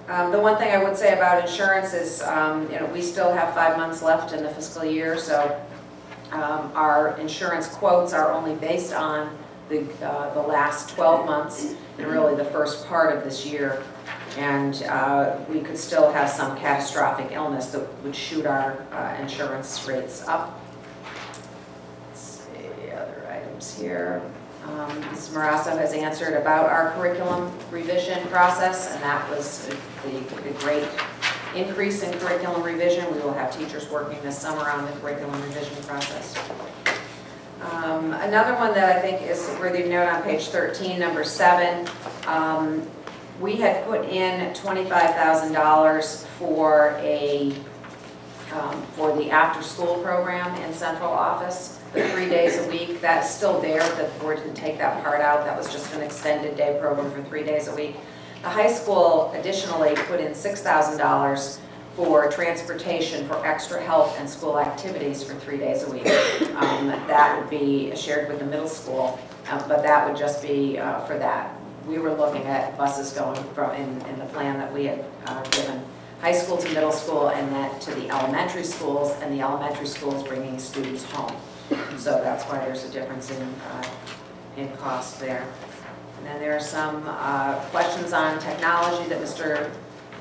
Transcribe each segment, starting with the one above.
The one thing I would say about insurance is, we still have 5 months left in the fiscal year, so our insurance quotes are only based on the last 12 months and really the first part of this year. And we could still have some catastrophic illness that would shoot our insurance rates up. Let's see, other items here. Ms. Morasso has answered about our curriculum revision process, and that was the great increase in curriculum revision. We will have teachers working this summer on the curriculum revision process. Another one that I think is worthy of note on page 13, number 7, we had put in $25,000 for the after-school program in central office, the 3 days a week. That's still there. The board didn't take that part out. That was just an extended day program for 3 days a week. The high school additionally put in $6,000 for transportation for extra help and school activities for 3 days a week. That would be shared with the middle school, but that would just be for that. We were looking at buses going from in the plan that we had given high school to middle school and then to the elementary schools, and the elementary schools bringing students home. So that's why there's a difference in cost there. And then there are some questions on technology that Mr.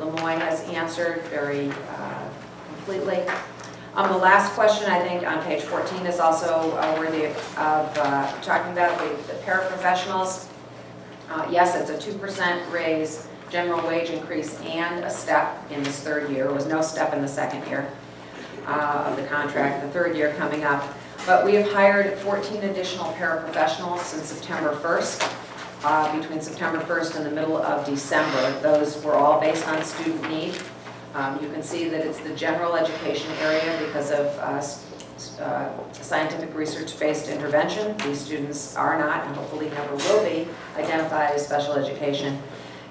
Lemoy has answered very completely. The last question, I think, on page 14 is also worthy of talking about the paraprofessionals. Yes, it's a 2% raise, general wage increase, and a step in this third year. There was no step in the second year of the contract, the third year coming up. But we have hired 14 additional paraprofessionals since September 1st, between September 1st and the middle of December. Those were all based on student need. You can see that it's the general education area because of scientific research-based intervention. These students are not, and hopefully never will be, identified as special education.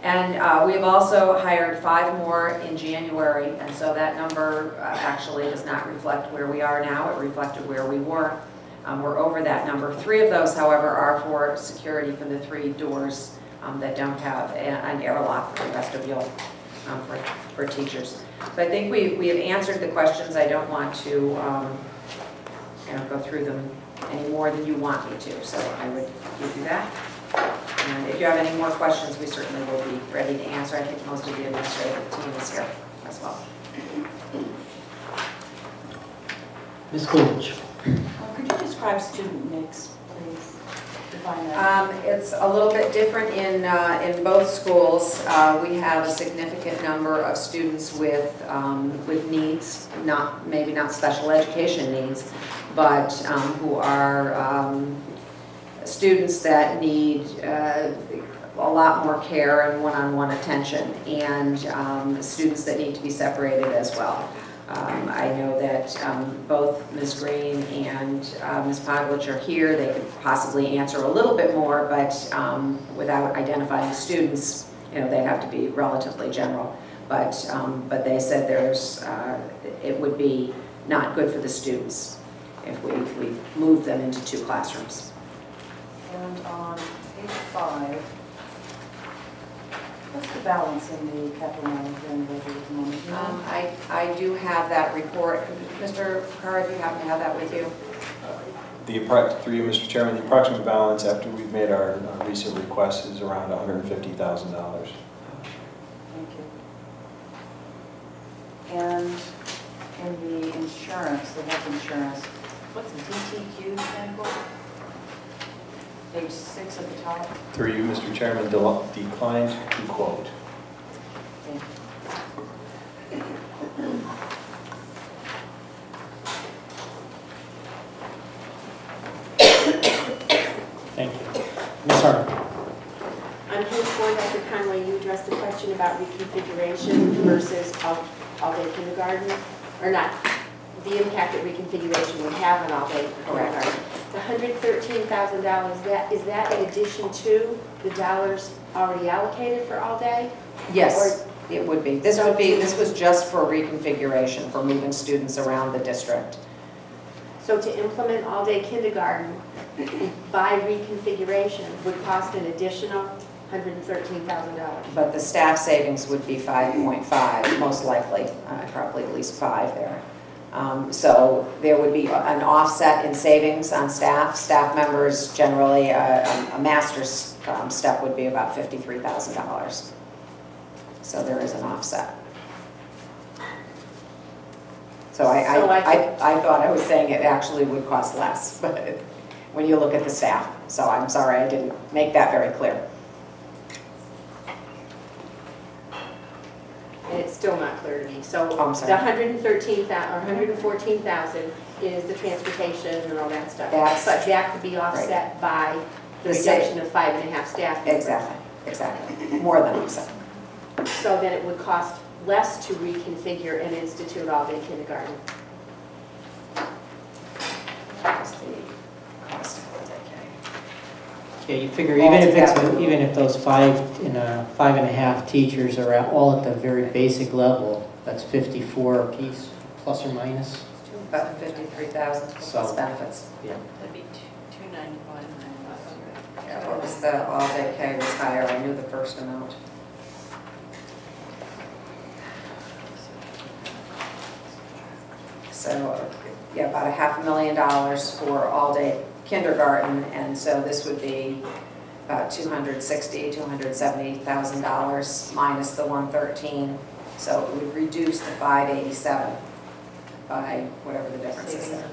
And we have also hired 5 more in January, and so that number actually does not reflect where we are now. It reflected where we were. We're over that number. 3 of those, however, are for security for the 3 doors that don't have an airlock or vestibule for teachers. So I think we have answered the questions. I don't want to go through them any more than you want me to, so I would give you that. And if you have any more questions, we certainly will be ready to answer. I think most of the administrative team is here as well. Ms. Coolidge. Could you describe student mix, please? Define that. It's a little bit different in both schools. We have a significant number of students with needs, maybe not special education needs, but who are students that need a lot more care and one-on-one attention, and students that need to be separated as well. I know that both Ms. Green and Ms. Poglich are here. They could possibly answer a little bit more, but without identifying students, they'd have to be relatively general. But they said it would be not good for the students if we moved them into 2 classrooms. And on page 5, what's the balance in the capital management budget at the moment? I do have that report. Mr. Carr, do you happen to have that with you? Through you, Mr. Chairman, the approximate balance after we've made our recent request is around $150,000. Thank you. And in the insurance, the health insurance, what's DTQ stand for? Page 6 at the top. Through you, Mr. Chairman, declined to quote. Okay. Thank you. Ms. Harder. On page 4, Dr. Conway, you addressed the question about reconfiguration versus all-day kindergarten, or not, the impact that reconfiguration would have on all-day kindergarten. The $113,000, is that in addition to the dollars already allocated for all-day? Yes, it would be. This was just for reconfiguration, for moving students around the district. So to implement all-day kindergarten by reconfiguration would cost an additional $113,000. But the staff savings would be 5.5, most likely, probably at least 5 there. So there would be an offset in savings on staff. Staff members generally, a master's step would be about $53,000. So there is an offset. So I thought I was saying it actually would cost less, but when you look at the staff. So I'm sorry I didn't make that very clear. And it's still not clear to me. So Oh, I'm sorry. the 113,000 or 114,000 is the transportation and all that stuff. That's- But that could be offset by the The sa- reduction of 5.5 staff members. Exactly. More than offset. So then it would cost less to reconfigure and institute all-day kindergarten. That's the cost of the daycare. Yeah, you figure even if those 5.5 teachers are all at the very basic level, that's 54 apiece, plus or minus. About 53,000 plus So- benefits. Yeah. That'd be 291. Yeah, what was the all-day K was higher, I knew the first amount. So, yeah, about $500,000 for all-day kindergarten, and so this would be about $260,000, $270,000 minus the 113. So it would reduce the 587 by whatever the difference is there.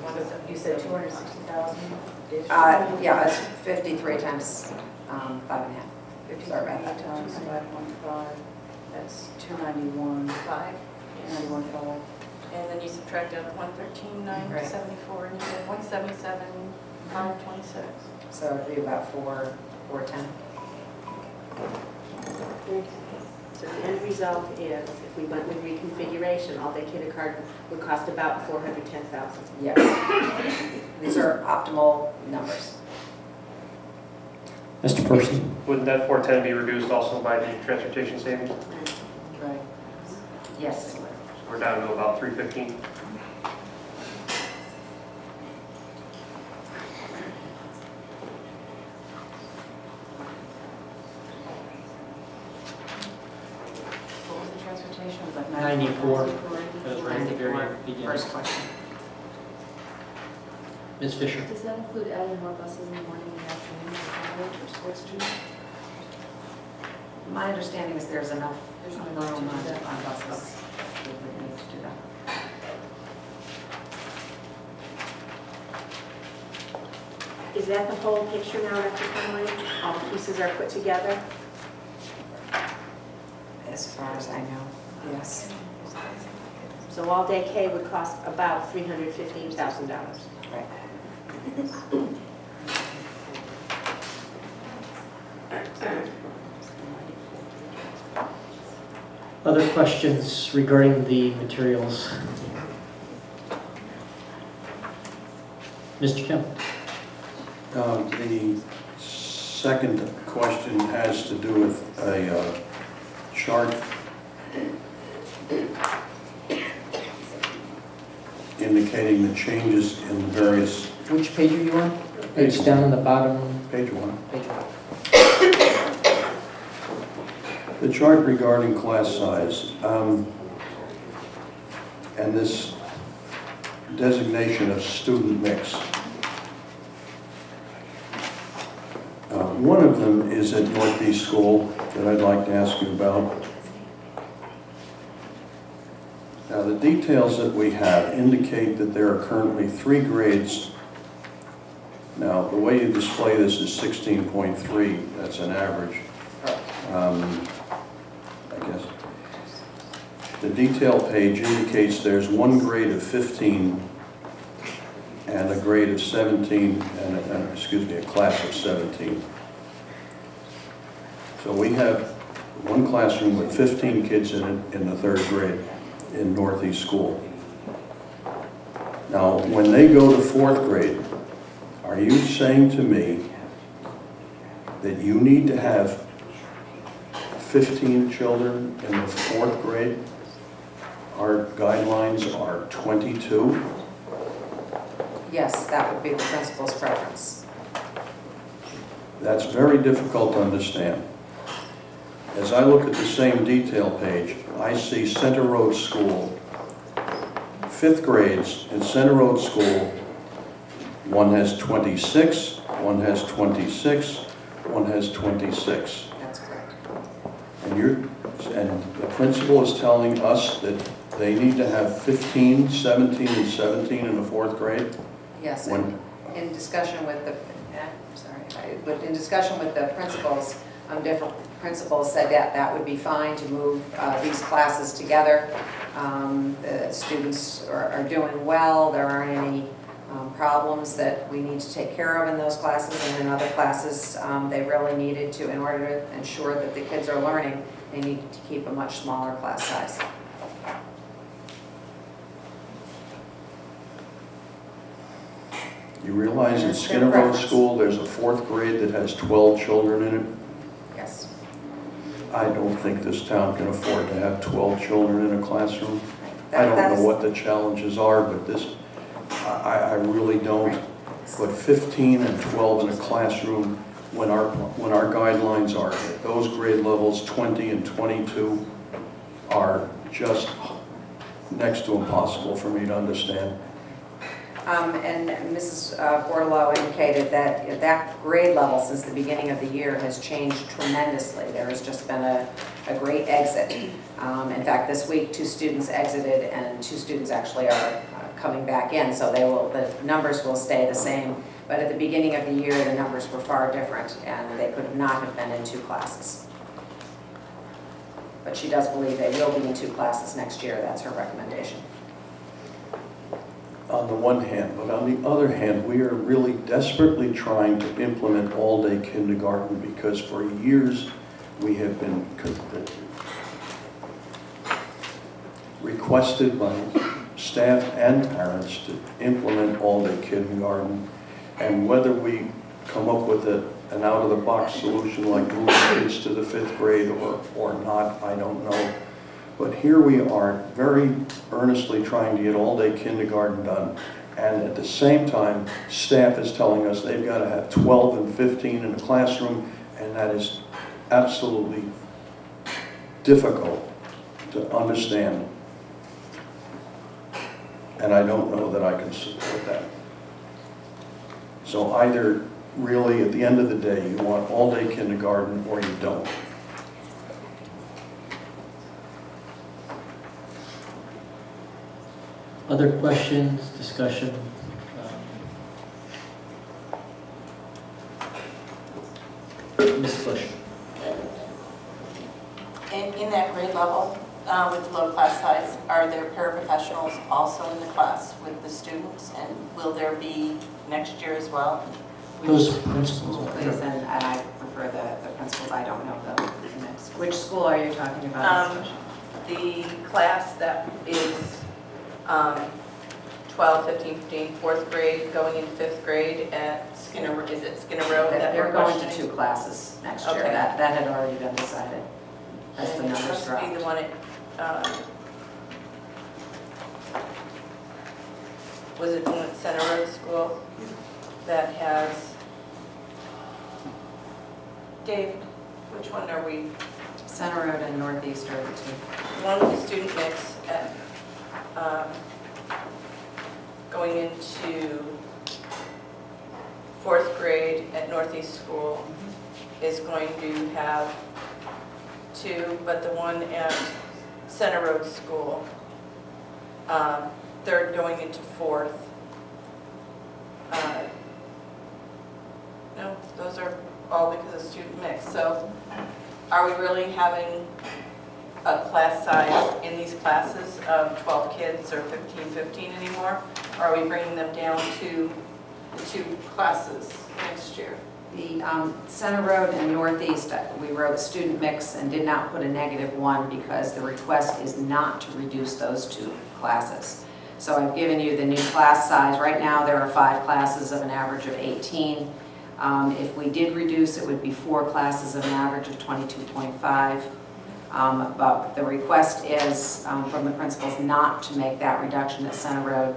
You said 260,000? Yeah, it's 53 times 5.5. Sorry about that. Times 5.5, that's 291.5. 291.5. And then you subtract out 113,974, and you get 177,526. So it'd be about 410. So the end result is, if we went with reconfiguration, all-day kindergarten would cost about $410,000. Yes. These are optimal numbers. Mr. Person? Wouldn't that 410 be reduced also by the transportation savings? Right. Yes. So we're down to about 315. What was the transportation? Was that 94. 94? That was right at the very 94, beginning. First question. Ms. Fisher? Does that include adding more buses in the morning and afternoon for college or sports students? My understanding is there's enough There's no room need to do on that. buses. We would need to do that. Is that the whole picture now, Dr. Conway? All the pieces are put together? As far as I know, yes. So all-day K would cost about $315,000. Right. Other questions regarding the materials? Mr. Kemp? The second question has to do with a chart indicating the changes in various, Which page are you on? It's down on the bottom, page 1. page 1. The chart regarding class size and this designation of student mix. One of them is at Northeast School that I'd like to ask you about. Now, the details that we have indicate that there are currently 3 grades. Now, the way you display this is 16.3, that's an average. I guess. The detail page indicates there's 1 grade of 15 and a grade of 17, and a class of 17. So we have 1 classroom with 15 kids in it in the 3rd grade in Northeast School. Now, when they go to 4th grade, are you saying to me that you need to have 15 children in the 4th grade? Our guidelines are 22. Yes, that would be the principal's preference. That's very difficult to understand. As I look at the same detail page, I see Center Road School, 5th grades in Center Road School, one has 26, one has 26, one has 26. That's correct. And the principal is telling us that they need to have 15, 17, and 17 in the 4th grade? Yes, When- in discussion with the, but in discussion with the principals, different principals said that that would be fine to move these classes together. The students are doing well, there aren't any problems that we need to take care of in those classes, and in other classes, they really needed to, in order to ensure that the kids are learning, they needed to keep a much smaller class size. You realize in That's their Skinner Road preference. School, there's a 4th grade that has 12 children in it? Yes. I don't think this town can afford to have 12 children in a classroom. I That don't is- know what the challenges are, but this, I really don't. But 15 and 12 in a classroom, when our guidelines are that those grade levels, 20 and 22, are just next to impossible for me to understand. And Mrs. Bordelot indicated that that grade level since the beginning of the year has changed tremendously. There has just been a great exit. In fact, this week 2 students exited and 2 students actually are coming back in, so the numbers will stay the same. But at the beginning of the year, the numbers were far different, and they could not have been in 2 classes. But she does believe they will be in 2 classes next year. That's her recommendation. On the one hand, but on the other hand, we are really desperately trying to implement all-day kindergarten because for years we have been requested by staff and parents to implement all-day kindergarten. And whether we come up with an out-of-the-box solution like moving kids to the 5th grade or not, I don't know. But here we are very earnestly trying to get all-day kindergarten done. And at the same time, staff is telling us they've got to have 12 and 15 in the classroom, and that is absolutely difficult to understand. And I don't know that I can support that. So either really, at the end of the day, you want all-day kindergarten or you don't. Other questions, discussion? Ms. Bush. In that grade level, with the low class size, are there paraprofessionals also in the class with the students? And will there be next year as well? Those principals. Please, and I prefer the principals, I don't know the mix. Which school are you talking about? The class that is 12, 15, 15, 4th grade, going into 5th grade at Skinner, is it Skinner Road? that They're we're going to questioning? 2 classes next year. Okay. That had already been decided as the And it's numbers supposed to be dropped. the one at, was it the one at Center Road School that has, Dave, which one are we? Center Road and Northeast are the 2. One with the student mix at, going into 4th grade at Northeast School is going to have 2, but the one at Center Road School, 3rd going into 4th. No, those are all because of student mix. So are we really having a class size in these classes of 12 kids or 15, 15 anymore? Or are we bringing them down to the 2 classes next year? The Center Road and Northeast, we wrote student mix and did not put a -1 because the request is not to reduce those 2 classes. So I've given you the new class size. Right now there are 5 classes of an average of 18. If we did reduce, it would be 4 classes of an average of 22.5. But the request is from the principals not to make that reduction at Center Road